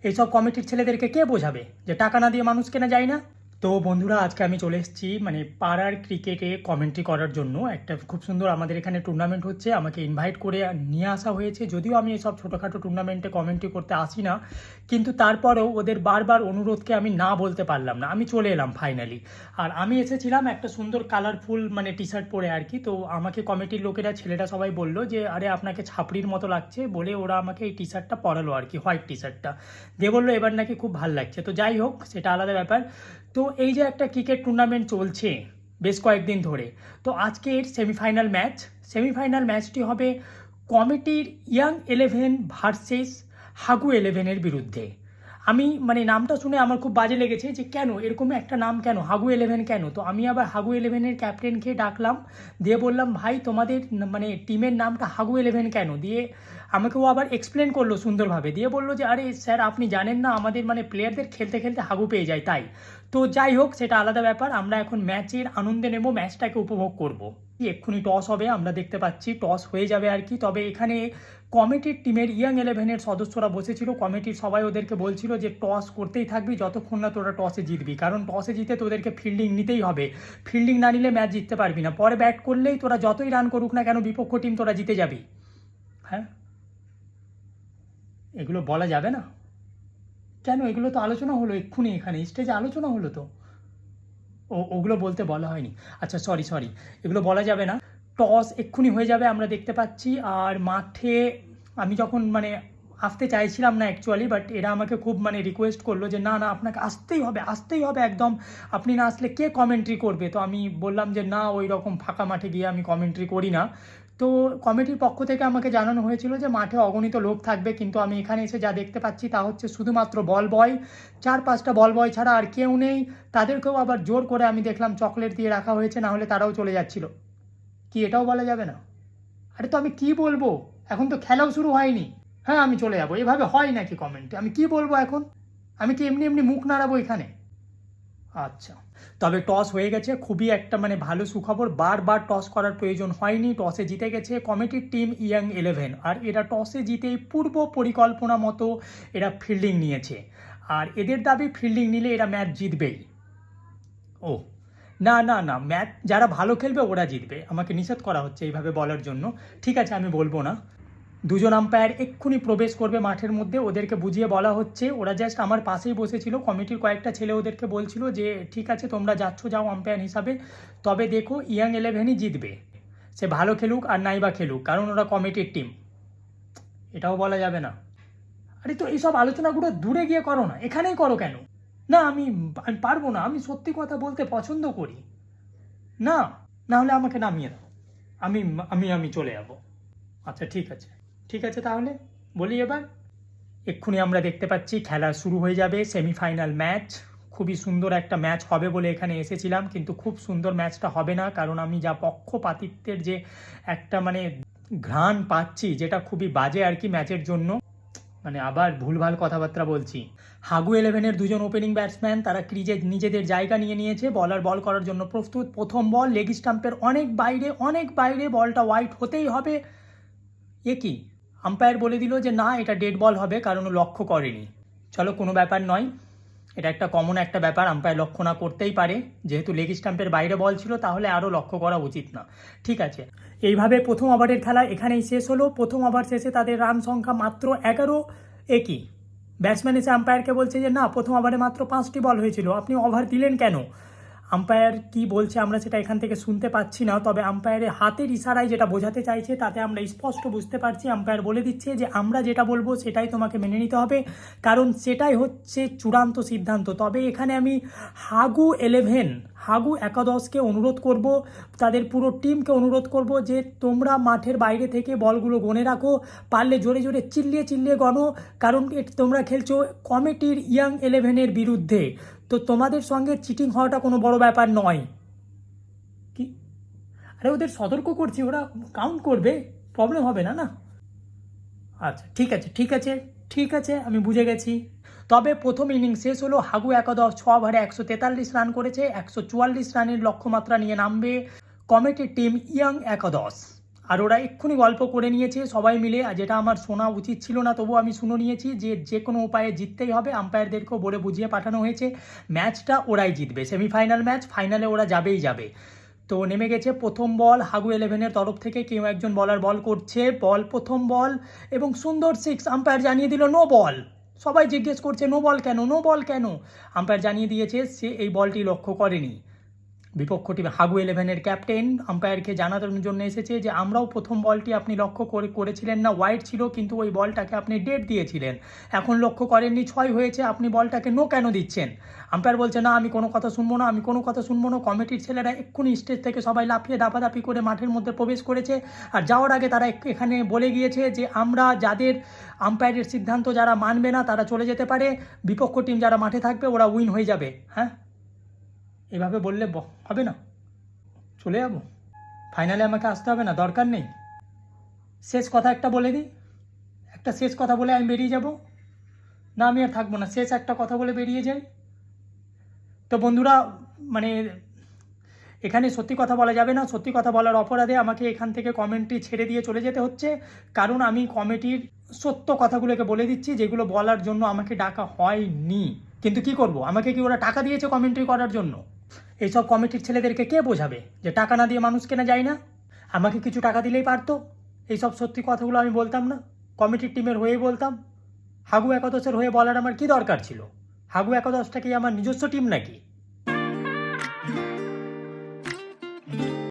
এইসব কমিটির ছেলেদেরকে কে বোঝাবে যে টাকা না দিয়ে মানুষ কেনা যায় না? তো বন্ধুরা, আজকে আমি চলে এসেছি মানে পাড়ার ক্রিকেটে কমেন্ট্রি করার জন্য। একটা খুব সুন্দর আমাদের এখানে টুর্নামেন্ট হচ্ছে, আমাকে ইনভাইট করে নিয়ে আসা হয়েছে। যদিও আমি এসব ছোটোখাটো টুর্নামেন্টে কমেন্ট্রি করতে আসি না, কিন্তু তারপরেও ওদের বারবার অনুরোধকে আমি না বলতে পারলাম না, আমি চলে এলাম ফাইনালি। আর আমি এসেছিলাম একটা সুন্দর কালারফুল মানে টি শার্ট পরে আর কি। তো আমাকে কমিটির লোকেরা, ছেলেরা সবাই বললো যে আরে আপনাকে ছাপড়ির মতো লাগছে, বলে ওরা আমাকে এই টি শার্টটা পরালো আর কি, হোয়াইট টি শার্টটা দিয়ে বললো এবার নাকি খুব ভালো লাগছে। তো যাই হোক, সেটা আলাদা ব্যাপার। তো এই যে একটা ক্রিকেট টুর্নামেন্ট চলছে বেশ কয়েকদিন ধরে, তো আজকের সেমিফাইনাল ম্যাচটি হবে কমিটির ইয়াং 11 ভার্সেস হাগু 11-এর বিরুদ্ধে। আমি মানে নামটা শুনে আমার খুব বাজে লেগেছে যে কেন এরকম একটা নাম, কেন হাগু 11 কেন। তো আমি আবার হাগু 11-এর ক্যাপ্টেনকে ডাকলাম, দিয়ে বললাম ভাই তোমাদের মানে টিমের নামটা হাগু 11 কেন। দিয়ে আমাকেও আবার এক্সপ্লেন করলো সুন্দরভাবে, দিয়ে বললো যে আরে স্যার আপনি জানেন না, আমাদের মানে প্লেয়ারদের খেলতে খেলতে হাগু পেয়ে যায় তাই। তো যাই হোক, সেটা আলাদা ব্যাপার। আমরা এখন ম্যাচের আনন্দে নেব, ম্যাচটাকে উপভোগ করব। এক্ষুনি টস হবে, আমরা দেখতে পাচ্ছি টস হয়ে যাবে আর কি। তবে এখানে কমিটির টিমের ইয়াং 11-এর সদস্যরা বসেছিল, কমিটির সবাই ওদেরকে বলছিল যে টস করতেই থাকবি যতক্ষণ না তোরা টসে জিতবি, কারণ টসে জিতে তোদেরকে ফিল্ডিং নিতেই হবে। ফিল্ডিং না নিলে ম্যাচ জিততে পারবি না, পরে ব্যাট করলেই তোরা যতই রান করুক না কেন বিপক্ষ টিম তোরা জিতে যাবি। হ্যাঁ, এগুলো বলা যাবে না কেন? এগুলো তো আলোচনা হলো এক্ষুনি, এখানে স্টেজে আলোচনা হলো তো। ওগুলো বলতে বলা হয়নি। আচ্ছা সরি, এগুলো বলা যাবে না। টস এক্ষুনি হয়ে যাবে আমরা দেখতে পাচ্ছি। আর মাঠে আমি যখন মানে আসতে চাইছিলাম না অ্যাকচুয়ালি, বাট এরা আমাকে খুব মানে রিকোয়েস্ট করলো যে না আপনাকে আসতেই হবে একদম, আপনি না আসলে কে কমেন্ট্রি করবে। তো আমি বললাম যে না, ওই রকম ফাঁকা মাঠে গিয়ে আমি কমেন্ট্রি করি না। তো কমিটির পক্ষ থেকে আমাকে জানানো হয়েছিল যে মাঠে অগণিত লোক থাকবে, কিন্তু আমি এখানে এসে যা দেখতে পাচ্ছি তা হচ্ছে শুধুমাত্র বল বয়, 4-5টা বল বয় ছাড়া আর কেউ নেই। তাদেরকেও আবার জোর করে আমি দেখলাম চকলেট দিয়ে রাখা হয়েছে, না হলে তারাও চলে যাচ্ছিল। কি এটাও বলা যাবে না? আরে তো আমি কি বলবো, এখন তো খেলাও শুরু হয়নি। হ্যাঁ আমি চলে যাবো, এভাবে হয় নাকি কমেন্টে? আমি কি বলবো এখন? আমি কি এমনি এমনি মুখ নাড়াবো এখানে? আচ্ছা, তবে টস হয়ে গেছে, খুবই একটা মানে ভালো সুখবর। বারবার টস করার প্রয়োজন হয়নি, টসে জিতে গেছে কমিটির টিম ইয়াং 11। আর এরা টসে জিতেই পূর্ব পরিকল্পনা মতো এরা ফিল্ডিং নিয়েছে, আর এদের দাবি ফিল্ডিং নিলে এরা ম্যাচ জিতবেই। ও না, ম্যাচ যারা ভালো খেলবে ওরা জিতবে, আমাকে নিষেধ করা হচ্ছে এইভাবে বলার জন্য। ঠিক আছে, আমি বলবো না। দুজন আম্পায়ার এক্ষুনি প্রবেশ করবে মাঠের মধ্যে, ওদেরকে বুঝিয়ে বলা হচ্ছে। ওরা জাস্ট আমার পাশেই বসেছিল, কমিটির কয়েকটা ছেলে ওদেরকে বলছিল যে ঠিক আছে তোমরা যাও আম্পায়ার হিসাবে, তবে দেখো ইয়াং 11-ই জিতবে, সে ভালো খেলুক আর নাই বা খেলুক, কারণ ওরা কমিটির টিম। এটাও বলা যাবে না? আরে তো এইসব আলোচনাগুলো দূরে গিয়ে করো না, এখানেই করো কেন? না আমি আমি পারবো না, আমি সত্যি কথা বলতে পছন্দ করি না। না হলে আমাকে নামিয়ে দাও, আমি আমি চলে যাবো। আচ্ছা ঠিক আছে তাহলে বলি এবার। এক্ষুনি আমরা দেখতে পাচ্ছি খেলা শুরু হয়ে যাবে, সেমিফাইনাল ম্যাচ। খুবই সুন্দর একটা ম্যাচ হবে বলে এখানে এসেছিলাম, কিন্তু খুব সুন্দর ম্যাচটা হবে না, কারণ আমি যা পক্ষপাতিত্বের যে একটা মানে ঘ্রাণ পাচ্ছি, যেটা খুবই বাজে আর কি ম্যাচের জন্য। মানে আবার ভুলভাল কথাবার্তা বলছি। হাগু 11-এর দুজন ওপেনিং ব্যাটসম্যান তারা ক্রিজে নিজেদের জায়গা নিয়ে নিয়েছে, বলার বল করার জন্য প্রস্তুত। প্রথম বল লেগ স্টাম্পের অনেক বাইরে, বলটা ওয়াইড হতেই হবে। এ কি, আম্পায়ার বলে দিল যে না এটা ডেড বল হবে, কারণ ও লক্ষ্য করেনি। চলো, কোনো ব্যাপার নয়, এটা একটা কমন একটা ব্যাপার, আম্পায়ার লক্ষ্য না করতেই পারে। যেহেতু লেগ স্টাম্পের বাইরে বল ছিল, তাহলে আরও লক্ষ্য করা উচিত না। ঠিক আছে, এইভাবে প্রথম ওভারের খেলা এখানেই শেষ হলো। প্রথম ওভার শেষে তাদের রান সংখ্যা মাত্র 11। একই ব্যাটসম্যান এসে আম্পায়ারকে বলছে যে না, প্রথম ওভারে মাত্র 5টি বল হয়েছিল, আপনি ওভার দিলেন কেন? আম্পায়ার কি বলছে আমরা সেটা এখান থেকে শুনতে পাচ্ছি না, তবে আম্পায়ারের হাতের ইশারায় যেটা বোঝাতে চাইছে তাতে আমরা স্পষ্ট বুঝতে পারছি। আম্পায়ার বলে দিচ্ছে যে আমরা যেটা বলবো সেটাই তোমাকে মেনে নিতে হবে, কারণ সেটাই হচ্ছে চূড়ান্ত সিদ্ধান্ত। তবে এখানে আমি হাগু একাদশকে অনুরোধ করব, তাদের পুরো টিমকে অনুরোধ করব যে তোমরা মাঠের বাইরে থেকে বলগুলো গণে রাখো, পারলে জোরে জোরে চিল্লিয়ে গণো, কারণ তোমরা খেলছো কমিটির ইয়াং 11-এর বিরুদ্ধে। তো তোমাদের সঙ্গে চিটিং হওয়াটা কোনো বড় ব্যাপার নয়। কি? আরে ওদের সতর্ক করছি, ওরা কাউন্ট করবে, প্রবলেম হবে না না? আচ্ছা ঠিক আছে, আমি বুঝে গেছি। তবে প্রথম ইনিংস শেষ হলো, হাগু একাদশ 6 ওভারে 143 রান করেছে। 144 রানের লক্ষ্যমাত্রা নিয়ে নামবে কমিটির টিম ইয়াং একাদশ। আর ওরা এক্ষুনি গল্প করে নিয়েছে সবাই মিলে, আর যেটা আমার শোনা উচিত ছিল না, তবুও আমি শুনে নিয়েছি যে যে কোনো উপায়ে জিততেই হবে। আম্পায়ারদেরকেও বলে বুঝিয়ে পাঠানো হয়েছে ম্যাচটা ওরাই জিতবে, সেমিফাইনাল ম্যাচ, ফাইনালে ওরা যাবেই যাবে। তো নেমে গেছে প্রথম বল হাগু 11-এর তরফ থেকে, কেউ একজন বলার বল করছে, বল প্রথম বল এবং সুন্দর সিক্স। আম্পায়ার জানিয়ে দিল নো বল। সবাই জিজ্ঞেস করছে নো বল কেন, নো বল কেন? আম্পায়ার জানিয়ে দিয়েছে সে এই বলটি লক্ষ্য করেনি। বিপক্ষ টিম হাগু 11-এর ক্যাপ্টেন আম্পায়ারকে জানানোর জন্য এসেছে যে আমরাও প্রথম বলটি আপনি লক্ষ্য করেছিলেন না, ওয়াইড ছিল, কিন্তু ওই বলটাকে আপনি ডেড দিয়েছিলেন, এখন লক্ষ্য করেননি, 6 হয়েছে, আপনি বলটাকে নো কেন দিচ্ছেন? আম্পায়ার বলছে না আমি কোনো কথা শুনবো না, আমি কোনো কথা শুনবো না। কমিটির ছেলেরা এক্ষুনি স্টেজ থেকে সবাই লাফিয়ে দাপাদাপি করে মাঠের মধ্যে প্রবেশ করেছে, আর যাওয়ার আগে তারা এখানে বলে গিয়েছে যে আমরা যাদের আম্পায়ারের সিদ্ধান্ত যারা মানবে না তারা চলে যেতে পারে, বিপক্ষ টিম যারা মাঠে থাকবে ওরা উইন হয়ে যাবে। হ্যাঁ, এভাবে বললে হবে না? চলে যাব, ফাইনালে আমাকে আসতে হবে না, দরকার নেই। শেষ কথা একটা বলে দিই, একটা শেষ কথা বলে আমি বেরিয়ে যাব। না আমি আর থাকবো না, শেষ একটা কথা বলে বেরিয়ে যাই। তো বন্ধুরা, মানে এখানে সত্যি কথা বলা যাবে না, সত্যি কথা বলার অপরাধে আমাকে এখান থেকে কমেন্টটি ছেড়ে দিয়ে চলে যেতে হচ্ছে, কারণ আমি কমিটির সত্য কথাগুলোকে বলে দিচ্ছি যেগুলো বলার জন্য আমাকে ডাকা হয়নি। কিন্তু কি করব, আমাকে কি ওরা টাকা দিয়েছে কমেন্ট্রি করার জন্য? এইসব কমিটির ছেলেদেরকে কে বোঝাবে যে টাকা না দিয়ে মানুষ কেনা যায় না? আমাকে কিছু টাকা দিলেই পারতো, এইসব সত্যি কথাগুলো আমি বলতাম না, কমিটির টিমের হয়েই বলতাম। হাগু একাদশের হয়ে বলার আমার কি দরকার ছিল? হাগু একাদশটা কি আমার নিজস্ব টিম নাকি?